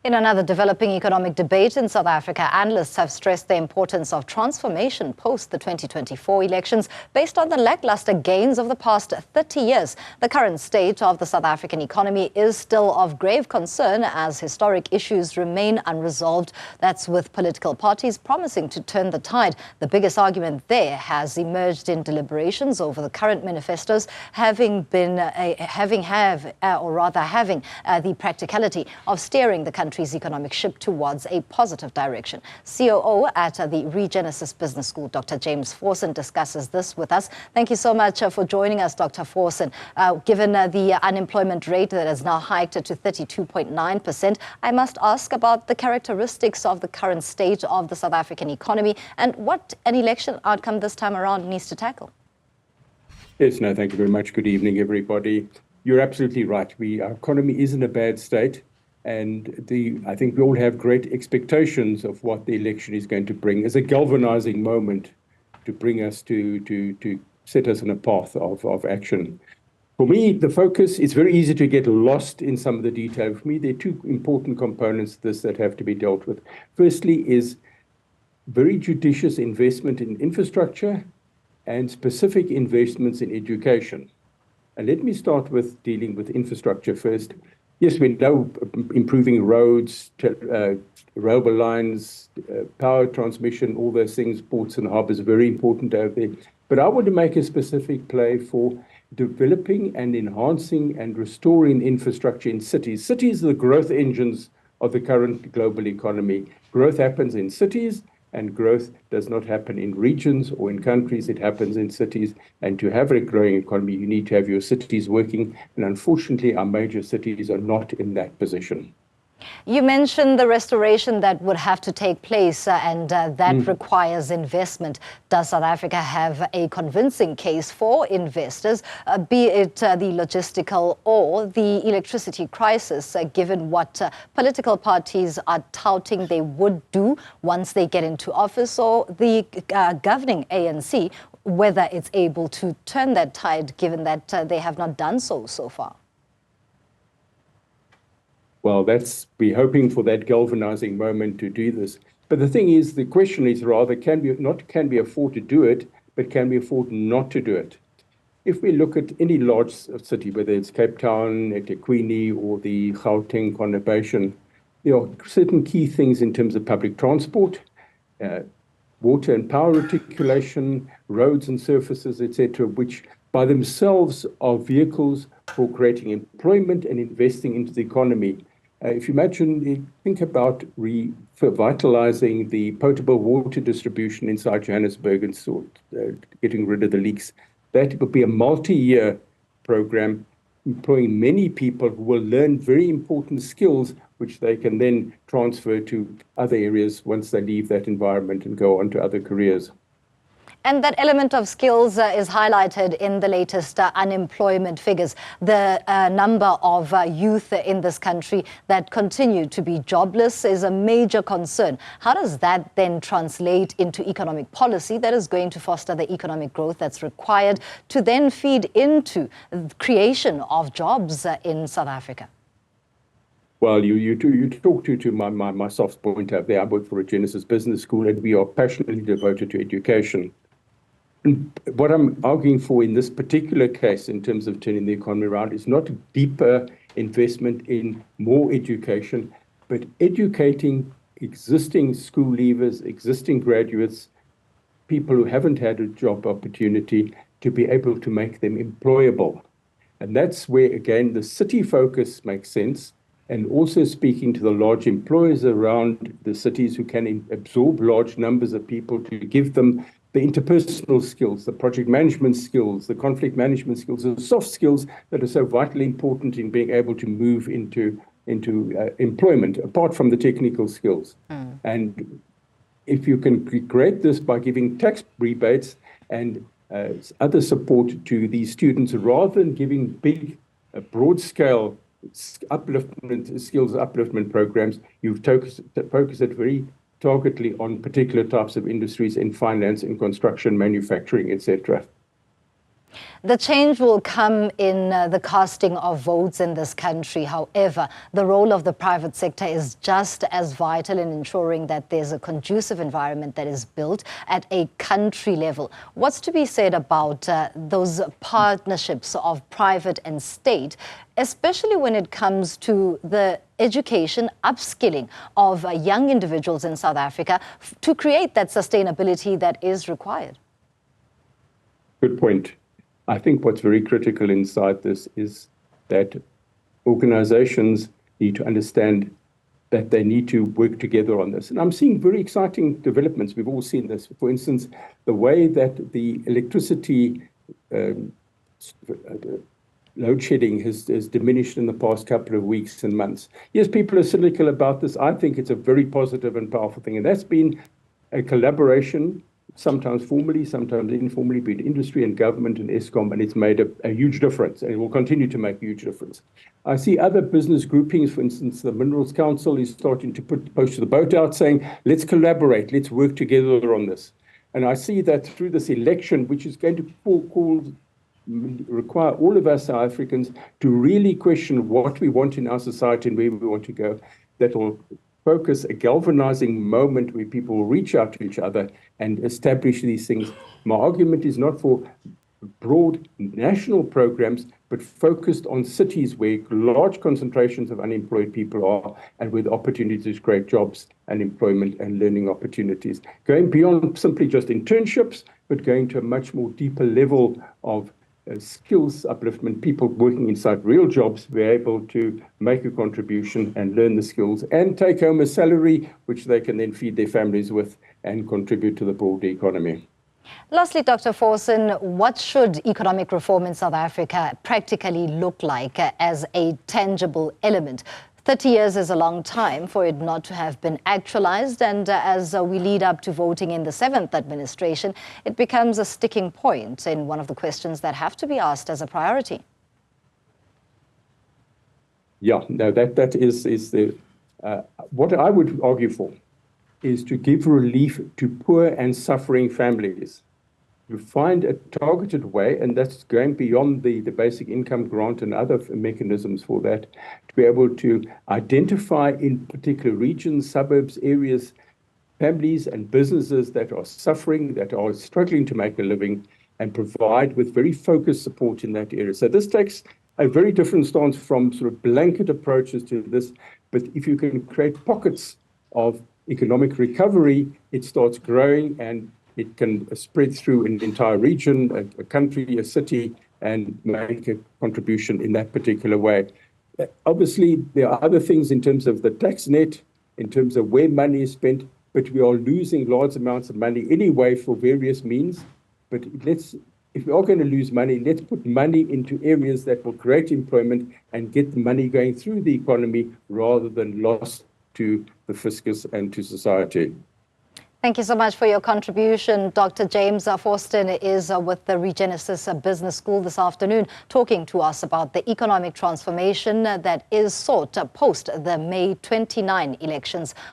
In another developing economic debate in South Africa, analysts have stressed the importance of transformation post the 2024 elections based on the lackluster gains of the past 30 years. The current state of the South African economy is still of grave concern as historic issues remain unresolved. That's with political parties promising to turn the tide. The biggest argument there has emerged in deliberations over the current manifestos having the practicality of steering the country's economic ship towards a positive direction. COO at the Regenesys Business School, Dr. James Forson, discusses this with us. Thank you so much for joining us, Dr. Forson. Given the unemployment rate that has now hiked to 32.9%, I must ask about the characteristics of the current state of the South African economy and what an election outcome this time around needs to tackle. Yes, no, thank you very much. Good evening, everybody. You're absolutely right. Our economy is in a bad state, and I think we all have great expectations of what the election is going to bring as a galvanizing moment to bring us to set us on a path of action. For me, the focus is very easy to get lost in some of the detail. For me, there are two important components to this that have to be dealt with. Firstly is very judicious investment in infrastructure and specific investments in education. And let me start with dealing with infrastructure first. Yes, we know improving roads, railway lines, power transmission, all those things, ports and harbors are very important over there. But I want to make a specific play for developing and enhancing and restoring infrastructure in cities. Cities are the growth engines of the current global economy. Growth happens in cities, and growth does not happen in regions or in countries, it happens in cities. And to have a growing economy, you need to have your cities working. And unfortunately, our major cities are not in that position. You mentioned the restoration that would have to take place and that requires investment. Does South Africa have a convincing case for investors, be it the logistical or the electricity crisis, given what political parties are touting they would do once they get into office, or the governing ANC, whether it's able to turn that tide, given that they have not done so far? Well, we're hoping for that galvanizing moment to do this. But the thing is, the question is rather, can we afford to do it, but can we afford not to do it? If we look at any large city, whether it's Cape Town, eThekwini, or the Gauteng conurbation, there are certain key things in terms of public transport, water and power reticulation, roads and surfaces, etc., which by themselves are vehicles for creating employment and investing into the economy. If you think about revitalizing the potable water distribution inside Johannesburg and getting rid of the leaks, that would be a multi-year program employing many people who will learn very important skills which they can then transfer to other areas once they leave that environment and go on to other careers. And that element of skills is highlighted in the latest unemployment figures. The number of youth in this country that continue to be jobless is a major concern. How does that then translate into economic policy that is going to foster the economic growth that's required to then feed into the creation of jobs in South Africa? Well, you talk to my soft point out there. I work for Regenesys Business School, and we are passionately devoted to education. And what I'm arguing for in this particular case, in terms of turning the economy around, is not deeper investment in more education, but educating existing school leavers, existing graduates, people who haven't had a job opportunity, to be able to make them employable. And that's where, again, the city focus makes sense, and also speaking to the large employers around the cities who can absorb large numbers of people, to give them the interpersonal skills, the project management skills, the conflict management skills, the soft skills that are so vitally important in being able to move into employment, apart from the technical skills. And if you can create this by giving tax rebates and other support to these students, rather than giving big, broad-scale skills upliftment programs, you've focused it very targetedly on particular types of industries in finance, in construction, manufacturing, etc. The change will come in the casting of votes in this country. However, the role of the private sector is just as vital in ensuring that there's a conducive environment that is built at a country level. What's to be said about those partnerships of private and state, especially when it comes to the education, upskilling of young individuals in South Africa to create that sustainability that is required? Good point. I think what's very critical inside this is that organizations need to understand that they need to work together on this. And I'm seeing very exciting developments. We've all seen this. For instance, the way that the electricity load shedding has diminished in the past couple of weeks and months. Yes, people are cynical about this. I think it's a very positive and powerful thing. And that's been a collaboration, sometimes formally, sometimes informally, between industry and government and Eskom, and it's made a huge difference, and it will continue to make a huge difference. I see other business groupings, for instance, the Minerals Council is starting to post the boat out saying, let's collaborate, let's work together on this. And I see that through this election, which is going to require all of us South Africans to really question what we want in our society and where we want to go, that will focus a galvanizing moment where people will reach out to each other and establish these things. My argument is not for broad national programs, but focused on cities where large concentrations of unemployed people are and with opportunities to create jobs and employment and learning opportunities. Going beyond simply just internships, but going to a much more deeper level of skills upliftment, people working inside real jobs, be able to make a contribution and learn the skills and take home a salary, which they can then feed their families with and contribute to the broader economy. Lastly, Dr. Forson, what should economic reform in South Africa practically look like as a tangible element? 30 years is a long time for it not to have been actualized, and as we lead up to voting in the 7th administration, it becomes a sticking point in one of the questions that have to be asked as a priority. Yeah, no, that is the what I would argue for is to give relief to poor and suffering families. You find a targeted way, and that's going beyond the basic income grant and other mechanisms for that, to be able to identify in particular regions, suburbs, areas, families and businesses that are suffering, that are struggling to make a living, and provide with very focused support in that area. So this takes a very different stance from sort of blanket approaches to this. But if you can create pockets of economic recovery, it starts growing and it can spread through an entire region, a country, a city, and make a contribution in that particular way. Obviously, there are other things in terms of the tax net, in terms of where money is spent, but we are losing large amounts of money anyway for various means. But if we are going to lose money, let's put money into areas that will create employment and get the money going through the economy rather than lost to the fiscus and to society. Thank you so much for your contribution. Dr. James Forson is with the Regenesys Business School this afternoon, talking to us about the economic transformation that is sought post the May 29 elections